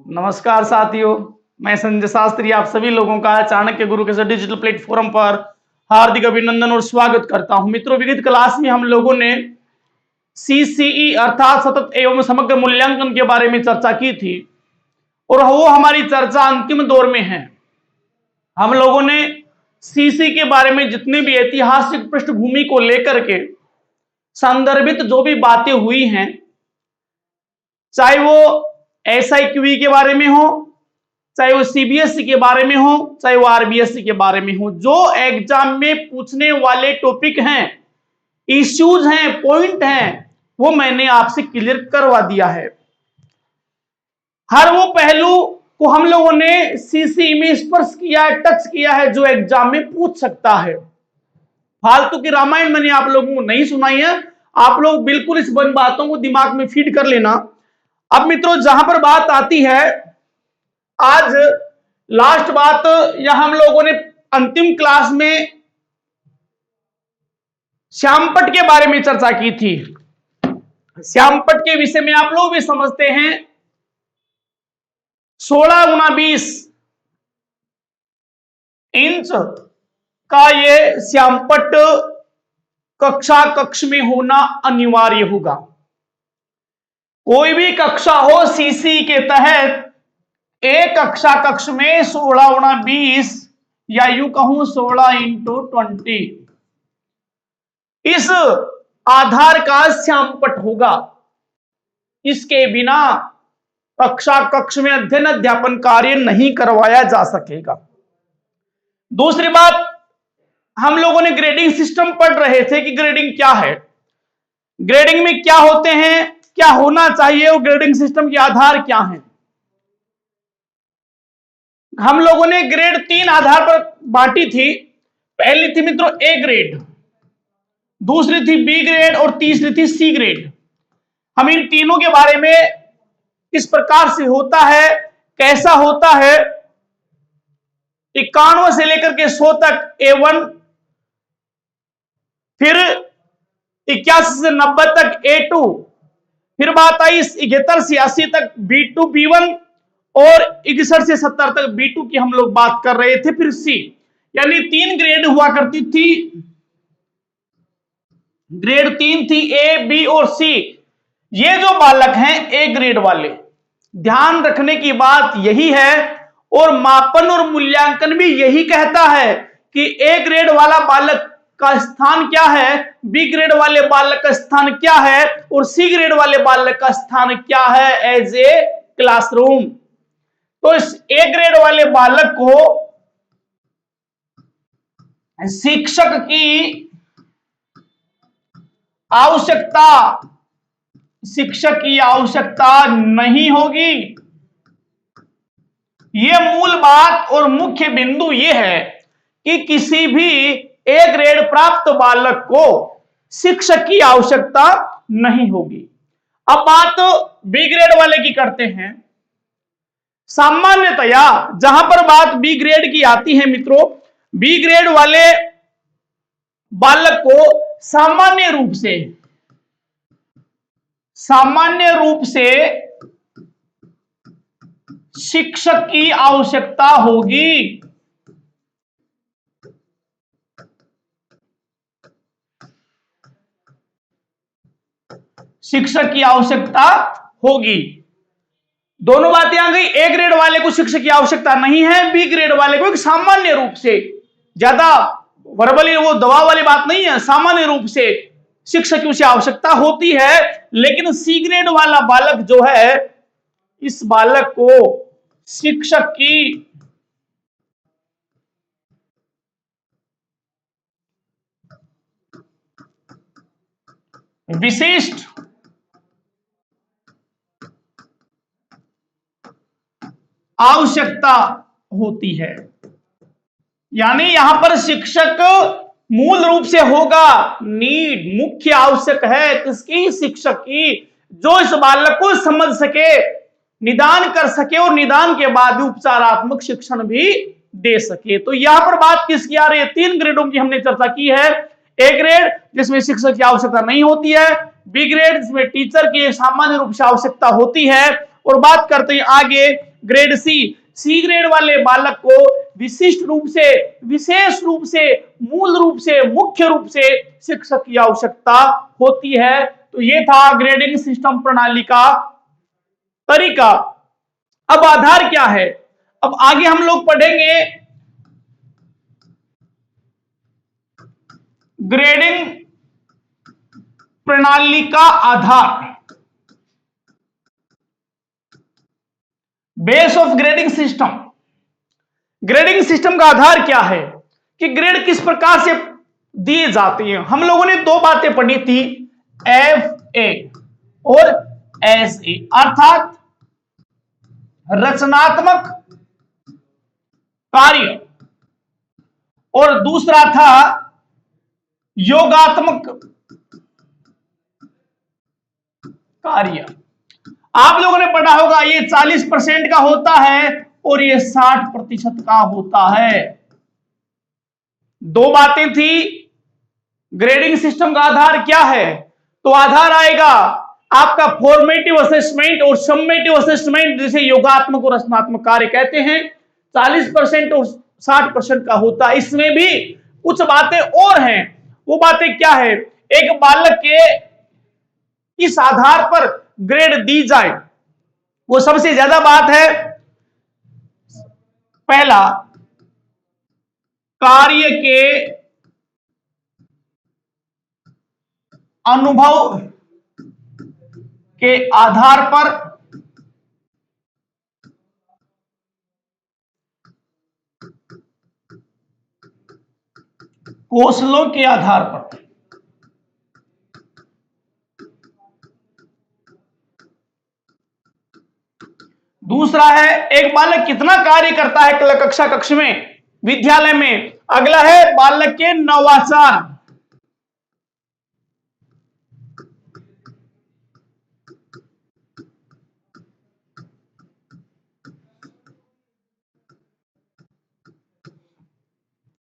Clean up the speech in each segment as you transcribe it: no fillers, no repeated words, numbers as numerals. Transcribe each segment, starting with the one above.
नमस्कार साथियों, मैं संजय शास्त्री आप सभी लोगों का चाणक्य गुरु के डिजिटल प्लेटफॉर्म पर हार्दिक अभिनंदन और स्वागत करता हूं। मित्रों, विगत क्लास में हम लोगों ने सीसीई अर्थात सतत एवं समग्र मूल्यांकन के बारे में चर्चा की थी और वो हमारी चर्चा अंतिम दौर में है। हम लोगों ने सीसी के बारे में जितनी भी ऐतिहासिक पृष्ठभूमि को लेकर के संदर्भित जो भी बातें हुई हैं, चाहे वो एसआईक्यूई के बारे में हो, चाहे वो सीबीएसई के बारे में हो, चाहे वो आरबीएसई के बारे में हो, जो एग्जाम में पूछने वाले टॉपिक हैं, इश्यूज हैं, पॉइंट हैं, वो मैंने आपसे क्लियर करवा दिया है। हर वो पहलू को हम लोगों ने सीसी में स्पर्श किया है, टच किया है, जो एग्जाम में पूछ सकता है। फालतू की रामायण मैंने आप लोगों को नहीं सुनाई है। आप लोग बिल्कुल इस बातों को दिमाग में फीड कर लेना। अब मित्रों, जहां पर बात आती है, आज लास्ट बात या हम लोगों ने अंतिम क्लास में श्यामपट्ट के बारे में चर्चा की थी। श्यामपट्ट के विषय में आप लोग भी समझते हैं, 16x20 इंच का ये श्यामपट्ट कक्ष में होना अनिवार्य होगा। कोई भी कक्षा हो सीसी के तहत, एक कक्ष में 16x20 या यूं कहूं 16x20 इस आधार का श्यामपट्ट होगा। इसके बिना कक्ष में अध्ययन अध्यापन कार्य नहीं करवाया जा सकेगा। दूसरी बात, हम लोगों ने ग्रेडिंग सिस्टम पढ़ रहे थे कि ग्रेडिंग क्या है, ग्रेडिंग में क्या होते हैं, क्या होना चाहिए और ग्रेडिंग सिस्टम के आधार क्या हैं। हम लोगों ने ग्रेड 3 आधार पर बांटी थी। पहली थी मित्रों ए ग्रेड, दूसरी थी बी ग्रेड और तीसरी थी सी ग्रेड। हम इन तीनों के बारे में किस प्रकार से होता है, कैसा होता है, 91 से लेकर के 100 तक A1, फिर 81 से 90 तक A2, फिर बात आई 71 से 80 तक B2 B1 और 61 से 70 तक B2 की हम लोग बात कर रहे थे। फिर C, यानी 3 ग्रेड हुआ करती थी। ग्रेड 3 थी A, B और C। ये जो बालक हैं ए ग्रेड वाले, ध्यान रखने की बात यही है और मापन और मूल्यांकन भी यही कहता है कि ए ग्रेड वाला बालक का स्थान क्या है, बी ग्रेड वाले बालक का स्थान क्या है और सी ग्रेड वाले बालक का स्थान क्या है एज ए क्लासरूम। तो इस ए ग्रेड वाले बालक को शिक्षक की आवश्यकता नहीं होगी। यह मूल बात और मुख्य बिंदु यह है कि किसी भी ए ग्रेड प्राप्त बालक को शिक्षक की आवश्यकता नहीं होगी। अब बात बी ग्रेड वाले की करते हैं। सामान्यतया जहां पर बात बी ग्रेड की आती है मित्रों, बी ग्रेड वाले बालक को सामान्य रूप से शिक्षक की आवश्यकता होगी। शिक्षक की आवश्यकता होगी। दोनों बातें आ गई। ए ग्रेड वाले को शिक्षक की आवश्यकता नहीं है, बी ग्रेड वाले को एक सामान्य रूप से, ज्यादा वर्बली वो दबाव वाली बात नहीं है, सामान्य रूप से शिक्षक की उसे आवश्यकता होती है। लेकिन सी ग्रेड वाला बालक जो है, इस बालक को शिक्षक की विशिष्ट आवश्यकता होती है। यानी यहां पर शिक्षक मूल रूप से होगा, नीड, मुख्य आवश्यक है किसकी, शिक्षक की, जो इस बालक को समझ सके, निदान कर सके और निदान के बाद उपचारात्मक शिक्षण भी दे सके। तो यहां पर बात किसकी आ रही है, 3 ग्रेडों की हमने चर्चा की है। ए ग्रेड जिसमें शिक्षक की आवश्यकता नहीं होती है, बी ग्रेड जिसमें टीचर की सामान्य रूप से आवश्यकता होती है, और बात करते हैं आगे ग्रेड सी ग्रेड वाले बालक को विशिष्ट रूप से, विशेष रूप से, मूल रूप से, मुख्य रूप से शिक्षक की आवश्यकता होती है। तो ये था ग्रेडिंग सिस्टम प्रणाली का तरीका। अब आधार क्या है? अब आगे हम लोग पढ़ेंगे ग्रेडिंग प्रणाली का आधार, base of grading system. Grading system का आधार क्या है कि ग्रेड किस प्रकार से दिए जाते हैं। हम लोगों ने दो बातें पढ़ी थी, FA और SA, अर्थात रचनात्मक कार्य, और दूसरा था योगात्मक कार्य। आप लोगों ने पढ़ा होगा ये 40% का होता है और ये 60% का होता है। दो बातें थी। ग्रेडिंग सिस्टम का आधार क्या है? तो आधार आएगा आपका फॉर्मेटिव असेसमेंट और सम्मेटिव असेसमेंट, जिसे योगात्मक और रचनात्मक कार्य कहते हैं। 40% और 60% का होता है। इसमें भी कुछ बातें और हैं। वो बातें क्या है? एक बालक के इस आधार पर ग्रेड दी जाए, वो सबसे ज्यादा बात है, पहला, कार्य के अनुभव के आधार पर, कौशलों के आधार पर। दूसरा है एक बालक कितना कार्य करता है कक्षा कक्ष में, विद्यालय में। अगला है बालक के नवाचार।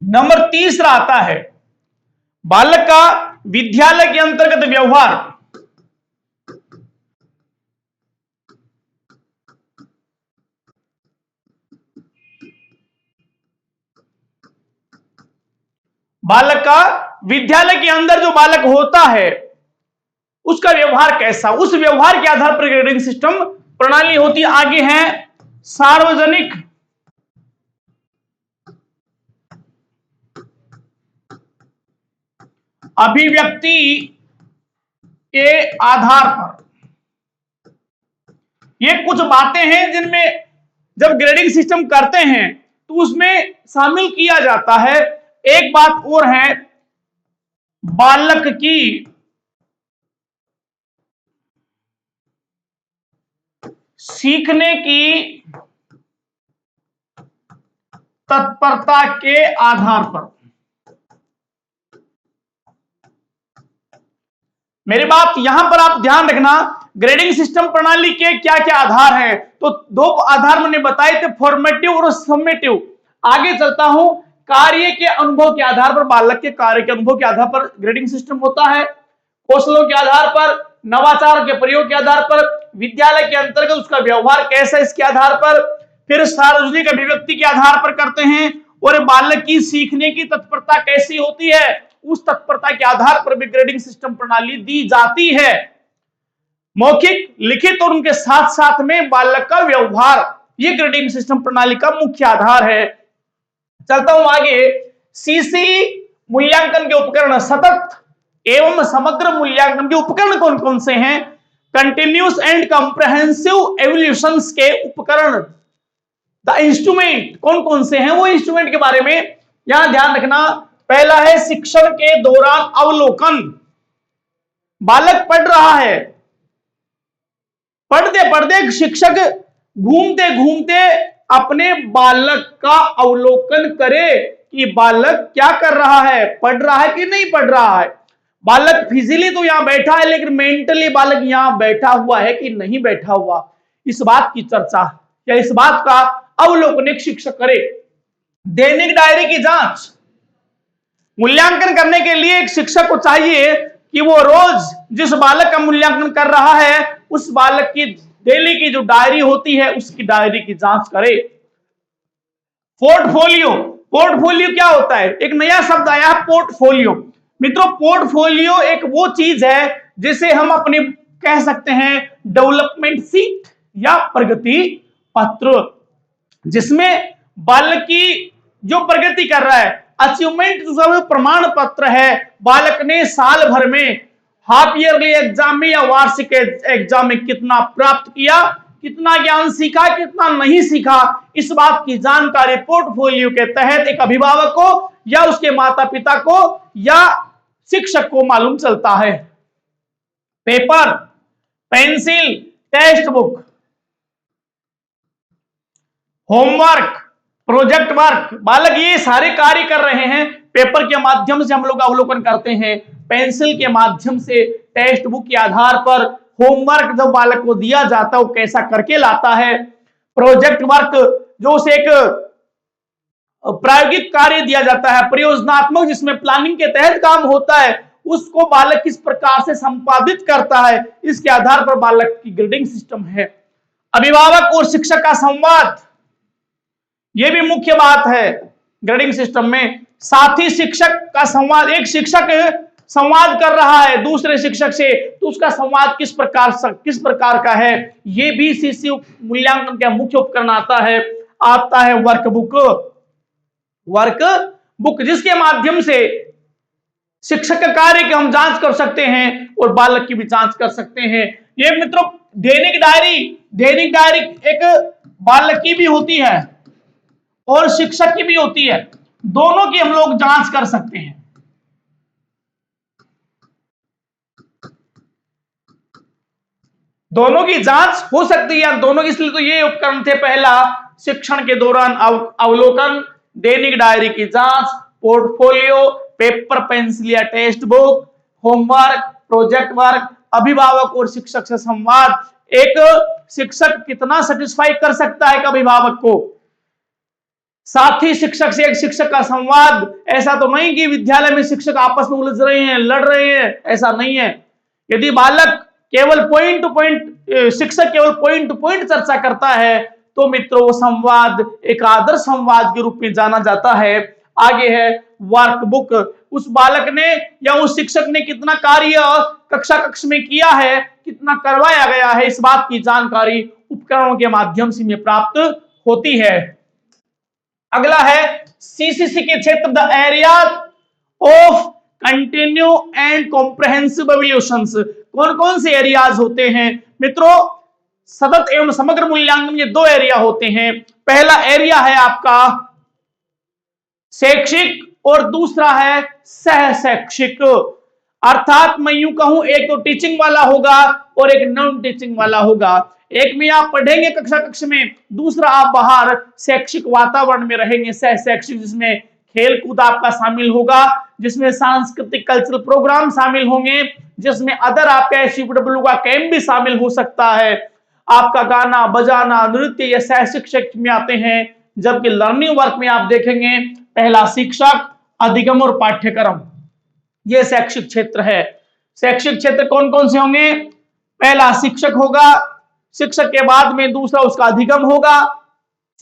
नंबर तीसरा आता है बालक का विद्यालय के अंतर्गत व्यवहार। बालक का विद्यालय के अंदर जो बालक होता है उसका व्यवहार कैसा, उस व्यवहार के आधार पर ग्रेडिंग सिस्टम प्रणाली होती है। आगे है सार्वजनिक अभिव्यक्ति के आधार पर। ये कुछ बातें हैं जिनमें जब ग्रेडिंग सिस्टम करते हैं तो उसमें शामिल किया जाता है। एक बात और है, बालक की सीखने की तत्परता के आधार पर। मेरी बात यहां पर आप ध्यान रखना, ग्रेडिंग सिस्टम प्रणाली के क्या क्या आधार हैं। तो दो आधार मैंने बताए थे, फॉर्मेटिव और सम्मेटिव। आगे चलता हूं, कार्य के अनुभव के आधार पर, बालक के कार्य के अनुभव के आधार पर ग्रेडिंग सिस्टम होता है। कौशलों के आधार पर, नवाचार के प्रयोग के आधार पर, विद्यालय के अंतर्गत उसका व्यवहार कैसा, इसके आधार पर, फिर सार्वजनिक अभिव्यक्ति के आधार पर करते हैं, और बालक की सीखने की तत्परता कैसी होती है, उस तत्परता के आधार पर भी ग्रेडिंग सिस्टम प्रणाली दी जाती है। मौखिक, लिखित और उनके साथ साथ में बालक का व्यवहार, ये ग्रेडिंग सिस्टम प्रणाली का मुख्य आधार है। चलता हूं आगे। सीसी मूल्यांकन के उपकरण, सतत एवं समग्र मूल्यांकन के उपकरण कौन कौन से हैं? कंटिन्यूअस एंड कंप्रेहेंसिव एवल्यूशंस के उपकरण, द इंस्ट्रूमेंट कौन कौन से हैं, वो इंस्ट्रूमेंट के बारे में यहां ध्यान रखना। पहला है शिक्षण के दौरान अवलोकन। बालक पढ़ रहा है, पढ़ते पढ़ते शिक्षक घूमते घूमते अपने बालक का अवलोकन करे कि बालक क्या कर रहा है, पढ़ रहा है कि नहीं पढ़ रहा है। बालक फिजिकली तो यहां बैठा है, लेकिन मेंटली बालक यहां बैठा हुआ है कि नहीं बैठा हुआ, इस बात की चर्चा या इस बात का अवलोकन एक शिक्षक करे। दैनिक डायरी की जांच, मूल्यांकन करने के लिए एक शिक्षक को चाहिए कि वो रोज जिस बालक का मूल्यांकन कर रहा है उस बालक की डेली की जो डायरी होती है उसकी डायरी की जांच करे। पोर्टफोलियो, पोर्टफोलियो क्या होता है? एक नया शब्द आया है पोर्टफोलियो। मित्रों पोर्टफोलियो एक वो चीज है जिसे हम अपनी कह सकते हैं डेवलपमेंट सीट या प्रगति पत्र, जिसमें बालक की जो प्रगति कर रहा है, अचीवमेंट जो प्रमाण पत्र है, बालक ने साल भर में हाफ ईयरली एग्जाम में या वार्षिक एग्जाम में कितना प्राप्त किया, कितना ज्ञान सीखा, कितना नहीं सीखा, इस बात की जानकारी पोर्टफोलियो के तहत एक अभिभावक को या उसके माता पिता को या शिक्षक को मालूम चलता है। Paper, pencil, text book, homework, project work, बालक ये सारे कार्य कर रहे हैं। पेपर के माध्यम से हम लोग अवलोकन करते हैं, पेंसिल के माध्यम से, टेक्स्ट बुक के आधार पर होमवर्क जो बालक को दिया जाता है वो कैसा करके लाता है, प्रोजेक्ट वर्क जो उसे एक प्रायोगिक कार्य दिया जाता है, परियोजनात्मक जिसमें प्लानिंग के तहत काम होता है, उसको बालक किस प्रकार से संपादित करता है, इसके आधार पर बालक की ग्रेडिंग सिस्टम है। अभिभावक और शिक्षक का संवाद, यह भी मुख्य बात है ग्रेडिंग सिस्टम में। साथी शिक्षक का संवाद, एक शिक्षक संवाद कर रहा है दूसरे शिक्षक से, तो उसका संवाद किस प्रकार का है, ये भी सीसी मूल्यांकन का मुख्य उपकरण आता है वर्कबुक, वर्कबुक जिसके माध्यम से शिक्षक के कार्य की हम जांच कर सकते हैं और बालक की भी जांच कर सकते हैं। ये मित्रों दैनिक डायरी एक बालक की भी होती है और शिक्षक की भी होती है, दोनों की हम लोग जांच कर सकते हैं। दोनों की जांच हो सकती है, दोनों की, इसलिए तो ये उपकरण थे। पहला, शिक्षण के दौरान अवलोकन, दैनिक डायरी की जांच, पोर्टफोलियो, पेपर पेंसिल या text book, homework, project work, अभिभावक और शिक्षक से संवाद। एक शिक्षक कितना सेटिस्फाई कर सकता है एक अभिभावक को, साथी शिक्षक से एक शिक्षक का संवाद। ऐसा तो नहीं कि विद्यालय में शिक्षक आपस में उलझ रहे हैं, लड़ रहे हैं, ऐसा नहीं है। यदि बालक केवल पॉइंट टू पॉइंट, शिक्षक केवल पॉइंट टू पॉइंट चर्चा करता है तो मित्रों वो संवाद एक आदर्श संवाद के रूप में जाना जाता है। आगे है वर्कबुक, उस बालक ने या उस शिक्षक ने कितना कार्य कक्ष में किया है, कितना करवाया गया है, इस बात की जानकारी उपकरणों के माध्यम से में प्राप्त होती है। अगला है सीसीसी के क्षेत्र, the areas of continue and comprehensive evaluations. कौन कौन से एरियाज होते हैं मित्रों? सतत एवं समग्र मूल्यांकन, ये दो एरिया होते हैं। पहला एरिया है आपका शैक्षिक और दूसरा है सह शैक्षिक। अर्थात मैं यूं कहूं, एक तो टीचिंग वाला होगा और एक नॉन टीचिंग वाला होगा। एक में आप पढ़ेंगे कक्ष में, दूसरा आप बाहर शैक्षिक वातावरण में रहेंगे, सह शैक्षिक, जिसमें खेल कूद आपका शामिल होगा, जिसमें सांस्कृतिक कल्चरल प्रोग्राम शामिल होंगे, जिसमें अदर आपका एसयूपीडब्ल्यू का कैंप भी शामिल हो सकता है। आपका गाना बजाना नृत्य ये सह शिक्षक में आते हैं। जबकि लर्निंग वर्क में आप देखेंगे पहला शिक्षक, अधिगम और पाठ्यक्रम, ये शैक्षिक क्षेत्र है। शैक्षिक क्षेत्र कौन कौन से होंगे? पहला शिक्षक होगा, शिक्षक के बाद में दूसरा उसका अधिगम होगा।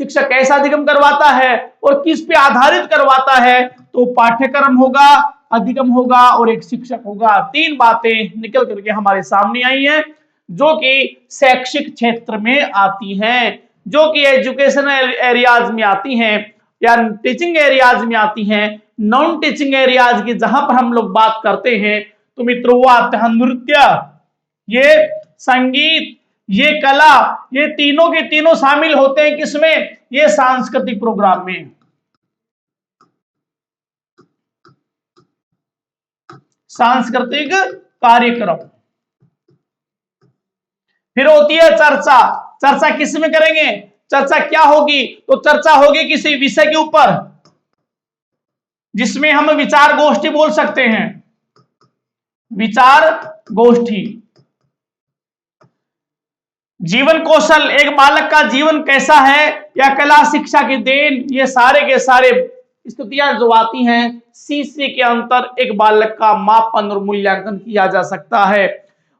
शिक्षक कैसा अधिगम करवाता है और किस पे आधारित करवाता है, तो पाठ्यक्रम होगा, अधिगम होगा और एक शिक्षक होगा। तीन बातें निकल करके हमारे सामने आई हैं जो कि शैक्षिक क्षेत्र में आती हैं, जो कि एजुकेशनल एरियाज में आती हैं या टीचिंग एरियाज में आती हैं। नॉन टीचिंग एरियाज की जहां पर हम लोग बात करते हैं तो मित्रों वो आते हैं नृत्य, ये संगीत, ये कला, ये तीनों के तीनों शामिल होते हैं किसमें? ये सांस्कृतिक प्रोग्राम में। सांस्कृतिक कार्यक्रम। फिर होती है चर्चा। चर्चा किस में करेंगे? चर्चा क्या होगी? तो चर्चा होगी किसी विषय के ऊपर जिसमें हम विचार गोष्ठी बोल सकते हैं। विचार गोष्ठी। जीवन कौशल, एक बालक का जीवन कैसा है या कला शिक्षा की देन, ये सारे के सारे स्थितियां जो आती हैं सीसी के अंतर एक बालक का मापन और मूल्यांकन किया जा सकता है।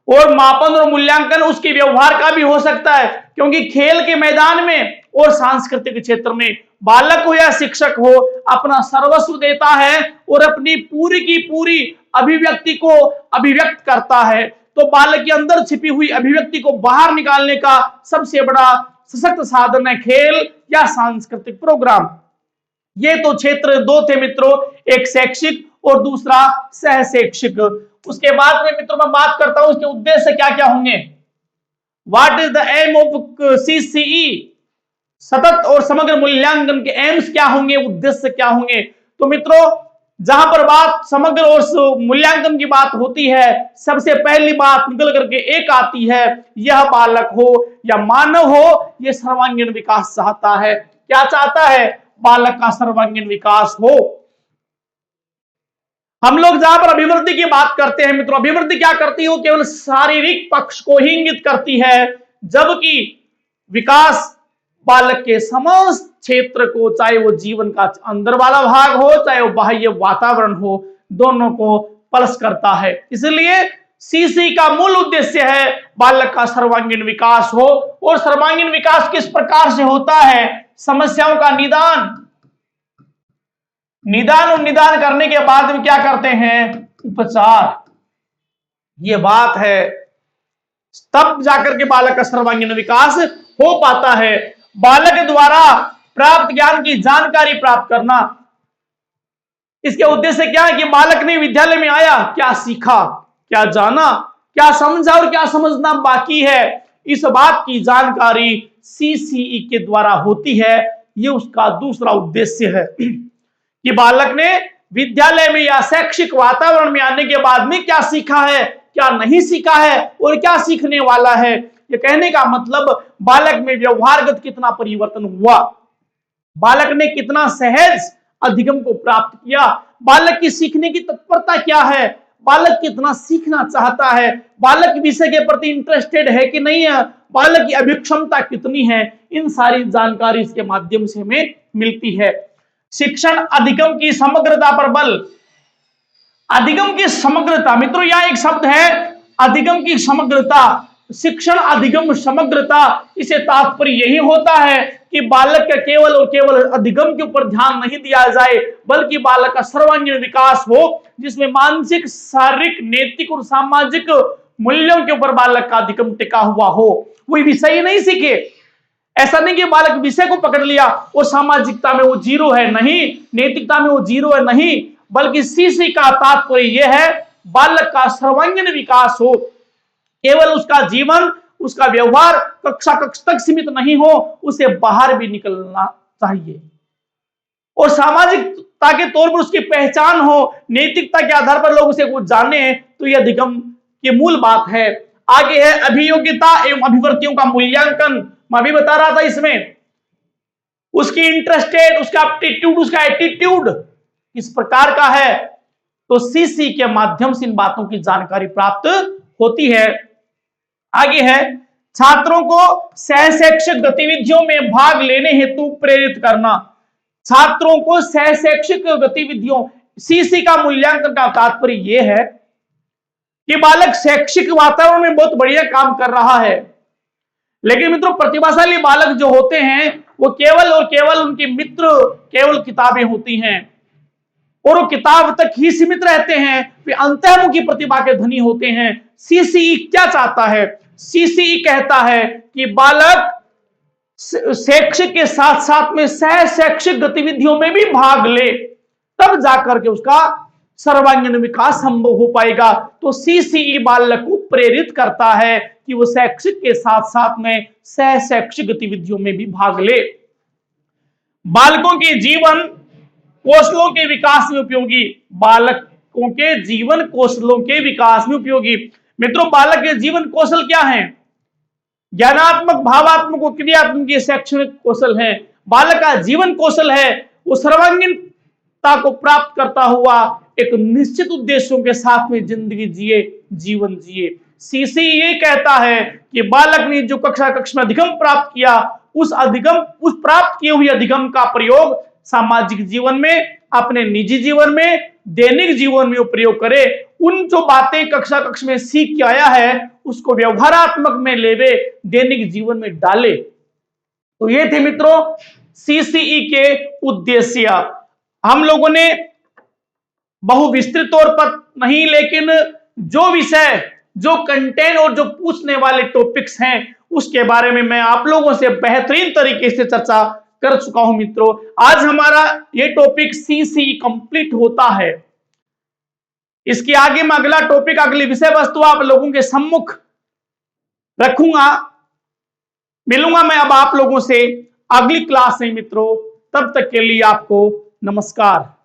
और मापन और मूल्यांकन उसके व्यवहार का भी हो सकता है, क्योंकि खेल के मैदान में और सांस्कृतिक क्षेत्र में बालक हो या शिक्षक हो अपना सर्वस्व देता है और अपनी पूरी की पूरी अभिव्यक्ति को अभिव्यक्त करता है। तो बालक के अंदर छिपी हुई अभिव्यक्ति को बाहर निकालने का सबसे बड़ा सशक्त साधन है खेल या सांस्कृतिक प्रोग्राम। ये तो क्षेत्र दो थे मित्रों, एक शैक्षिक और दूसरा सह शैक्षिक। उसके बाद में मित्रों मैं बात करता हूं उसके उद्देश्य क्या क्या होंगे। What is the aim of CCE, सतत और समग्र मूल्यांकन के एम्स क्या होंगे, उद्देश्य क्या होंगे। तो मित्रों जहां पर बात समग्र और मूल्यांकन की बात होती है, सबसे पहली बात निकल करके एक आती है, यह बालक हो या मानव हो ये सर्वांगीण विकास चाहता है। क्या चाहता है? बालक का सर्वांगीण विकास हो। हम लोग जहां पर अभिवृद्धि की बात करते हैं मित्रों, अभिवृद्धि क्या करती है? वो केवल शारीरिक पक्ष को ही इंगित करती है, जबकि विकास बालक के समस्त क्षेत्र को, चाहे वो जीवन का अंदर वाला भाग हो चाहे वो बाह्य वातावरण हो, दोनों को प्लस करता है। इसलिए सीसी का मूल उद्देश्य है बालक का सर्वांगीण विकास हो। और सर्वांगीण विकास किस प्रकार से होता है? समस्याओं का निदान, निदान और निदान करने के बाद में क्या करते हैं? उपचार। ये बात है, तब जाकर के बालक का सर्वांगीण विकास हो पाता है। बालक द्वारा प्राप्त ज्ञान की जानकारी प्राप्त करना, इसके उद्देश्य क्या है कि बालक ने विद्यालय में आया, क्या सीखा, क्या जाना, क्या समझा और क्या समझना बाकी है, इस बात की जानकारी सीसीई के द्वारा होती है। ये उसका दूसरा उद्देश्य है कि बालक ने विद्यालय में या शैक्षिक वातावरण में आने के बाद में क्या सीखा है, क्या नहीं सीखा है और क्या सीखने वाला है। ये कहने का मतलब बालक में व्यवहारगत कितना परिवर्तन हुआ, बालक ने कितना सहज अधिगम को प्राप्त किया, बालक की सीखने की तत्परता क्या है, बालक कितना सीखना चाहता है, बालक विषय के प्रति इंटरेस्टेड है कि नहीं है, बालक की अभिक्षमता कितनी है। इन सारी जानकारी इसके माध्यम से हमें मिलती है। शिक्षण अधिगम की समग्रता पर बल। अधिगम की समग्रता मित्रों, यह एक शब्द है अधिगम की समग्रता, शिक्षण अधिगम समग्रता। इसे तात्पर्य यही होता है कि बालक का केवल और केवल अधिगम के ऊपर ध्यान नहीं दिया जाए, बल्कि बालक का सर्वांगीण विकास हो, जिसमें मानसिक, शारीरिक, नैतिक और सामाजिक मूल्यों के ऊपर बालक का अधिगम टिका हुआ हो। कोई विषय नहीं सीखे, ऐसा नहीं कि बालक विषय को पकड़ लिया और सामाजिकता में वो जीरो है, नहीं, नैतिकता में वो जीरो है, नहीं, बल्कि सीसी का तात्पर्य यह है बालक का सर्वांगीण विकास हो। केवल उसका जीवन, उसका व्यवहार कक्षा कक्ष तक सीमित नहीं हो, उसे बाहर भी निकलना चाहिए और सामाजिकता के तौर पर उसकी पहचान हो, नैतिकता के आधार पर लोग उसे कुछ जाने, तो यह अधिगम की मूल बात है। आगे है अभियोग्यता एवं अभिवृत्तियों का मूल्यांकन। मैं भी बता रहा था इसमें उसकी इंटरेस्टेड, उसका एप्टीट्यूड, उसका एटीट्यूड किस प्रकार का है, तो सीसी के माध्यम से इन बातों की जानकारी प्राप्त होती है। आगे है छात्रों को सहशैक्षिक गतिविधियों में भाग लेने हेतु प्रेरित करना। छात्रों को सहशैक्षिक गतिविधियों, सीसी का मूल्यांकन का तात्पर्य यह है कि बालक शैक्षिक वातावरण में बहुत बढ़िया काम कर रहा है, लेकिन मित्रों प्रतिभाशाली बालक जो होते हैं वो केवल और केवल उनके मित्र केवल किताबें होती हैं और वो किताब तक ही सीमित रहते हैं, वे अंतर्मुखी प्रतिभा के धनी होते हैं। सीसीई क्या चाहता है? सीसीई कहता है कि बालक शैक्षिक के साथ साथ में सह शैक्षिक गतिविधियों में भी भाग ले, तब जाकर के उसका सर्वांगीण विकास संभव हो पाएगा। तो सीसीई बालक को प्रेरित करता है कि वो शैक्षिक के साथ साथ में सह शैक्षिक गतिविधियों में भी भाग ले। बालकों के जीवन कौशलों के विकास में उपयोगी, बालकों के जीवन कौशलों के विकास में उपयोगी। मित्रों बालक के जीवन कौशल क्या है? ज्ञानात्मक, भावात्मक और क्रियात्मक ये शैक्षणिक कौशल है। बालक का जीवन कौशल है वो सर्वांगीणता को प्राप्त करता हुआ एक निश्चित उद्देश्यों के साथ में जिंदगी जिए, जीवन जिए। सीसी ये कहता है कि बालक ने जो कक्षा में अधिगम प्राप्त किया, उस प्राप्त किए हुए अधिगम का प्रयोग सामाजिक जीवन में, अपने निजी जीवन में, दैनिक जीवन में प्रयोग करे। उन जो बातें कक्षा कक्ष में सीख के आया है उसको व्यवहारात्मक में लेवे, दैनिक जीवन में डाले। तो ये थे मित्रों सीसीई के उद्देश्य। हम लोगों ने बहु विस्तृत तौर पर नहीं, लेकिन जो विषय, जो कंटेंट और जो पूछने वाले टॉपिक्स हैं उसके बारे में मैं आप लोगों से बेहतरीन तरीके से चर्चा कर चुका हूं मित्रों। आज हमारा ये टॉपिक सीसीई कंप्लीट होता है। इसके आगे मैं अगला टॉपिक, अगली विषय वस्तु आप लोगों के सम्मुख रखूंगा। मिलूंगा मैं अब आप लोगों से अगली क्लास में मित्रों। तब तक के लिए आपको नमस्कार।